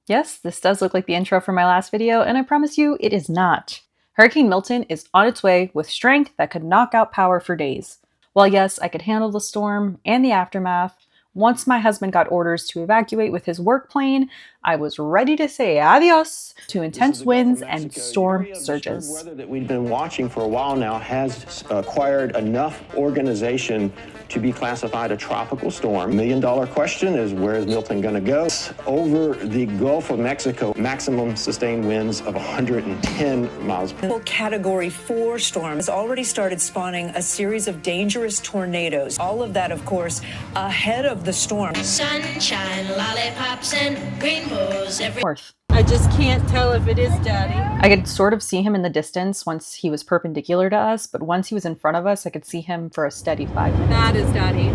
Yes, this does look like the intro from my last video, and I promise you, it is not. Hurricane Milton is on its way with strength that could knock out power for days. While yes, I could handle the storm and the aftermath, once my husband got orders to evacuate with his work plane, I was ready to say adios to intense winds and storm surges. The weather that we've been watching for a while now has acquired enough organization to be classified a tropical storm. $1 million question is, where is Milton going to go? Over the Gulf of Mexico, maximum sustained winds of 110 miles per hour. Category 4 storm has already started spawning a series of dangerous tornadoes. All of that, of course, ahead of the storm. Sunshine, lollipops, and rainbows everywhere. I just can't tell if it is Daddy. I could sort of see him in the distance once he was perpendicular to us, but once he was in front of us, I could see him for a steady 5 minutes. That is Daddy.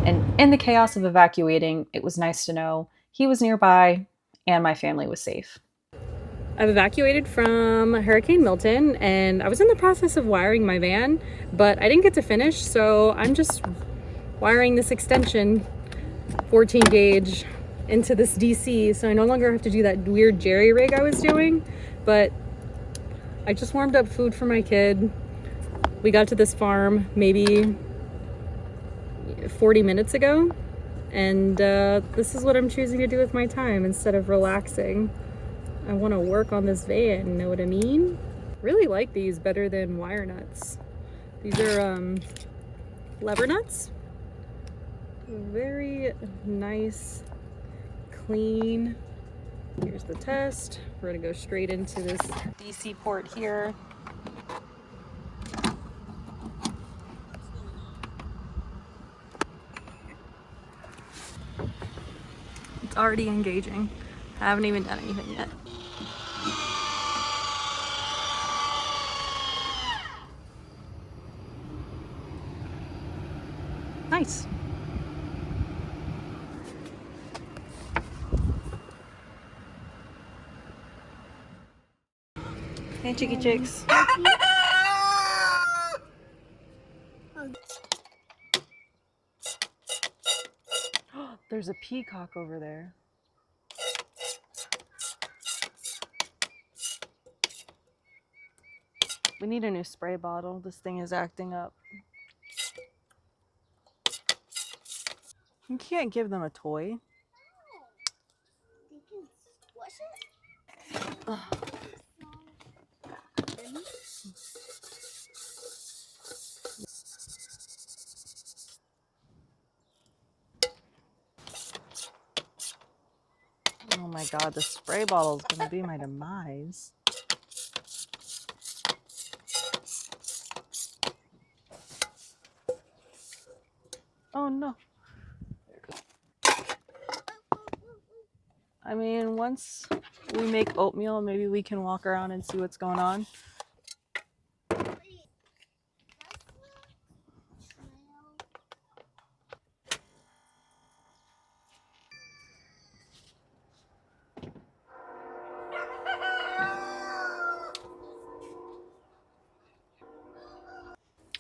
And in the chaos of evacuating, it was nice to know he was nearby and my family was safe. I've evacuated from Hurricane Milton, and I was in the process of wiring my van, but I didn't get to finish, so I'm just wiring this extension 14 gauge into this DC, so I no longer have to do that weird jerry rig I was doing. But I just warmed up food for my kid. We got to this farm maybe 40 minutes ago, and this is what I'm choosing to do with my time instead of relaxing. I want to work on this van, you know what I mean? Really like these better than wire nuts. These are lever nuts. Very nice, clean. Here's the test. We're gonna go straight into this DC port here. It's already engaging. I haven't even done anything yet. Nice. Hey, chicky chicks. There's a peacock over there. We need a new spray bottle. This thing is acting up. You can't give them a toy. Ugh. Oh my god, the spray bottle is gonna be my demise. Oh no. I mean, once we make oatmeal, maybe we can walk around and see what's going on.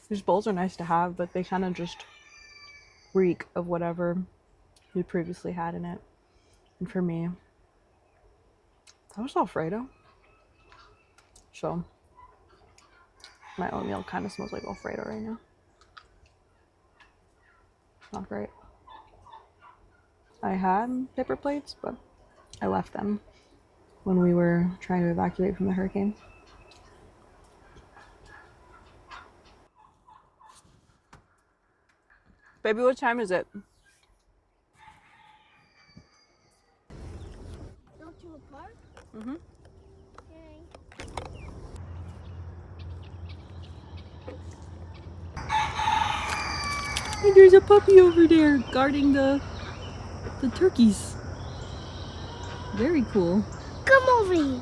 These bowls are nice to have, but they kind of just reek of whatever we previously had in it. And for me, that was Alfredo. So my oatmeal kind of smells like Alfredo right now. Not great. I had paper plates, but I left them when we were trying to evacuate from the hurricane. Baby, what time is it? Go to a park? Mm-hmm. Okay. Hey, there's a puppy over there guarding the turkeys. Very cool. Come over here.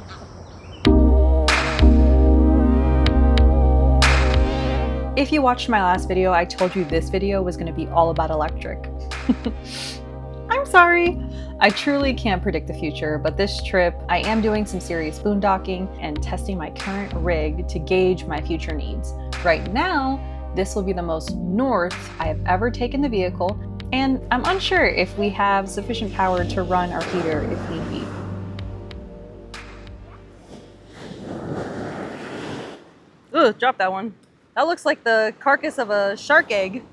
If you watched my last video, I told you this video was going to be all about electric. I'm sorry. I truly can't predict the future, but this trip, I am doing some serious boondocking and testing my current rig to gauge my future needs. Right now, this will be the most north I have ever taken the vehicle, and I'm unsure if we have sufficient power to run our heater if need be. Ugh, drop that one. That looks like the carcass of a shark egg.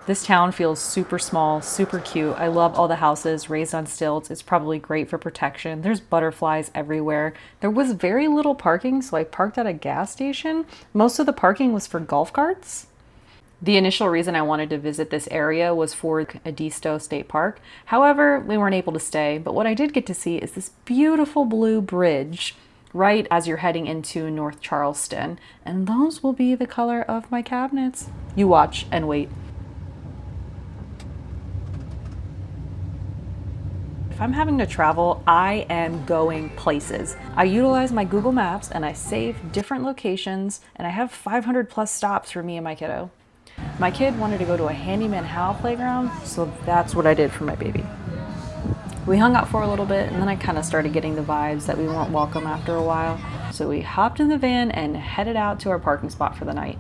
This town feels super small, super cute. I love all the houses raised on stilts. It's probably great for protection. There's butterflies everywhere. There was very little parking, so I parked at a gas station. Most of the parking was for golf carts. The initial reason I wanted to visit this area was for Edisto State Park. However, we weren't able to stay, but what I did get to see is this beautiful blue bridge right as you're heading into North Charleston, and those will be the color of my cabinets. You watch and wait. If I'm having to travel, I am going places. I utilize my Google Maps and I save different locations, and I have 500 plus stops for me and my kiddo. My kid wanted to go to a Handyman Hal playground, so that's what I did for my baby. We hung out for a little bit, and then I kind of started getting the vibes that we weren't welcome after a while. So we hopped in the van and headed out to our parking spot for the night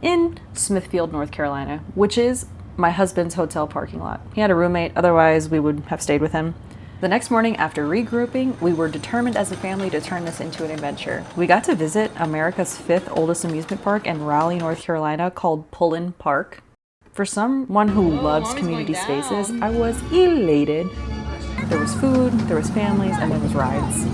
in Smithfield, North Carolina, which is my husband's hotel parking lot. He had a roommate, otherwise we would have stayed with him. The next morning, after regrouping, we were determined as a family to turn this into an adventure. We got to visit America's 5th oldest amusement park in Raleigh, North Carolina, called Pullen Park. For someone who loves community spaces, I was elated. There was food, there was families, and there was rides.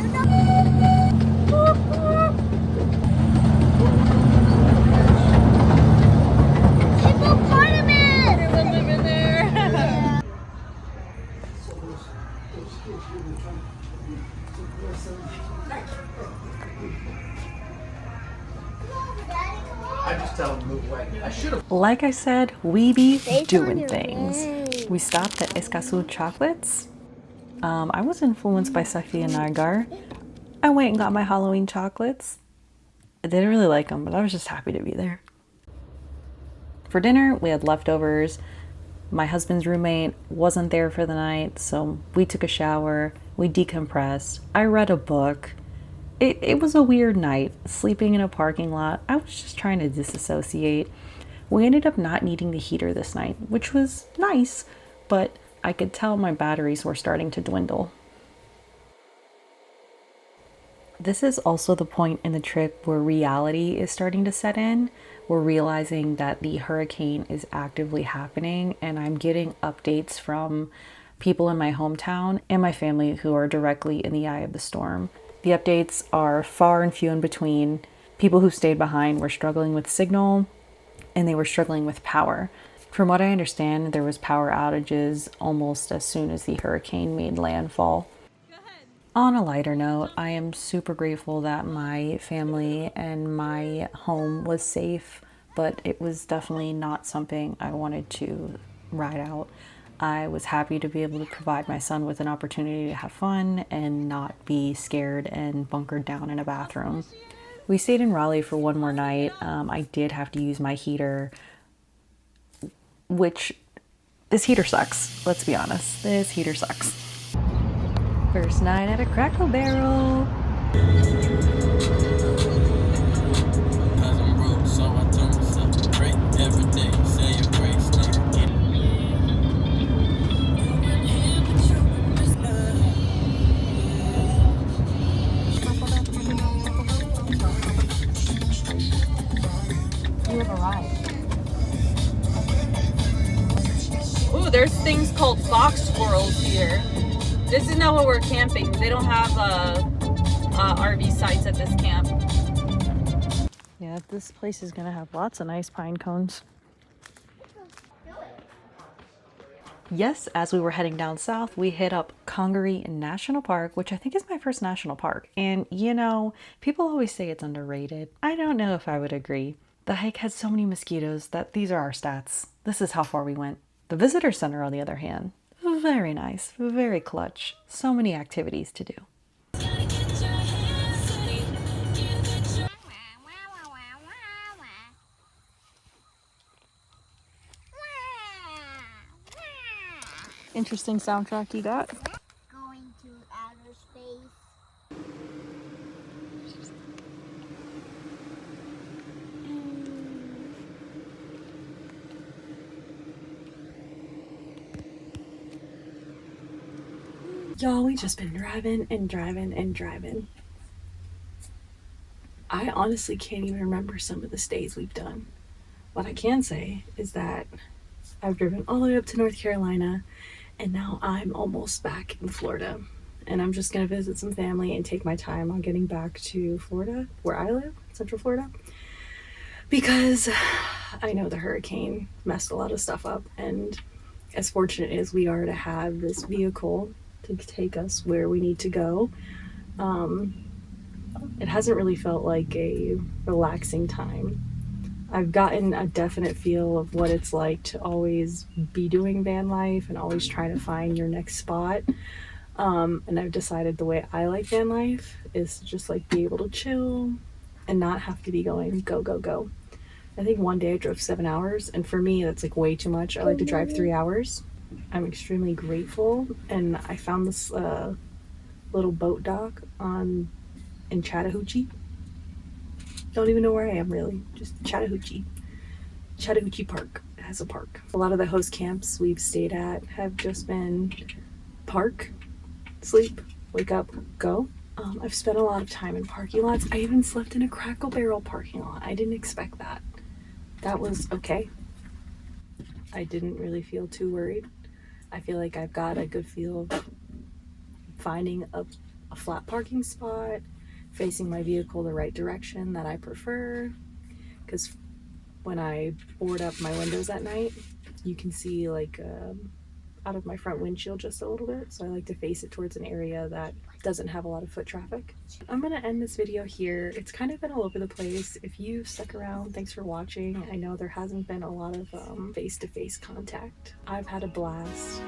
Like I said, we be doing things. We stopped at Escazú Chocolates. I was influenced by Safia Nagar. I went and got my Halloween chocolates. I didn't really like them, but I was just happy to be there. For dinner, we had leftovers. My husband's roommate wasn't there for the night, so we took a shower, we decompressed. I read a book. It was a weird night, sleeping in a parking lot. I was just trying to disassociate. We ended up not needing the heater this night, which was nice, but I could tell my batteries were starting to dwindle. This is also the point in the trip where reality is starting to set in. We're realizing that the hurricane is actively happening, and I'm getting updates from people in my hometown and my family who are directly in the eye of the storm. The updates are far and few in between. People who stayed behind were struggling with signal, and they were struggling with power. From what I understand, there was power outages almost as soon as the hurricane made landfall. On a lighter note, I am super grateful that my family and my home was safe, but it was definitely not something I wanted to ride out. I was happy to be able to provide my son with an opportunity to have fun and not be scared and bunkered down in a bathroom. We stayed in Raleigh for one more night. I did have to use my heater, which this heater sucks. Let's be honest, this heater sucks. First night at a Crackle Barrel. You have arrived. Ooh, there's things called fox squirrels here. This is not where we're camping. They don't have RV sites at this camp. Yeah, this place is gonna have lots of nice pine cones. Yes, as we were heading down south, we hit up Congaree National Park, which I think is my first national park. And you know, people always say it's underrated. I don't know if I would agree. The hike had so many mosquitoes that these are our stats. This is how far we went. The visitor center, on the other hand, very nice, very clutch. So many activities to do. Interesting soundtrack you got. Going to outer space. Y'all, we just been driving and driving and driving. I honestly can't even remember some of the stays we've done. What I can say is that I've driven all the way up to North Carolina, and now I'm almost back in Florida. And I'm just gonna visit some family and take my time on getting back to Florida, where I live, Central Florida. Because I know the hurricane messed a lot of stuff up, and as fortunate as we are to have this vehicle to take us where we need to go, it hasn't really felt like a relaxing time. I've gotten a definite feel of what it's like to always be doing van life and always trying to find your next spot. And I've decided the way I like van life is to just like be able to chill and not have to be going go, go, go. I think one day I drove 7 hours, and for me that's like way too much. I like to drive 3 hours. I'm extremely grateful, and I found this little boat dock in Chattahoochee. Don't even know where I am really, just Chattahoochee Park. It has a park. A lot of the host camps we've stayed at have just been park, sleep, wake up, go. I've spent a lot of time in parking lots. I even slept in a Crackle Barrel parking lot. I didn't expect that. That was okay. I didn't really feel too worried. I feel like I've got a good feel of finding a flat parking spot, facing my vehicle the right direction that I prefer, because when I board up my windows at night, you can see like out of my front windshield just a little bit, so I like to face it towards an area that doesn't have a lot of foot traffic. I'm gonna end this video here. It's kind of been all over the place. If you stuck around, thanks for watching. I know there hasn't been a lot of face-to-face contact. I've had a blast.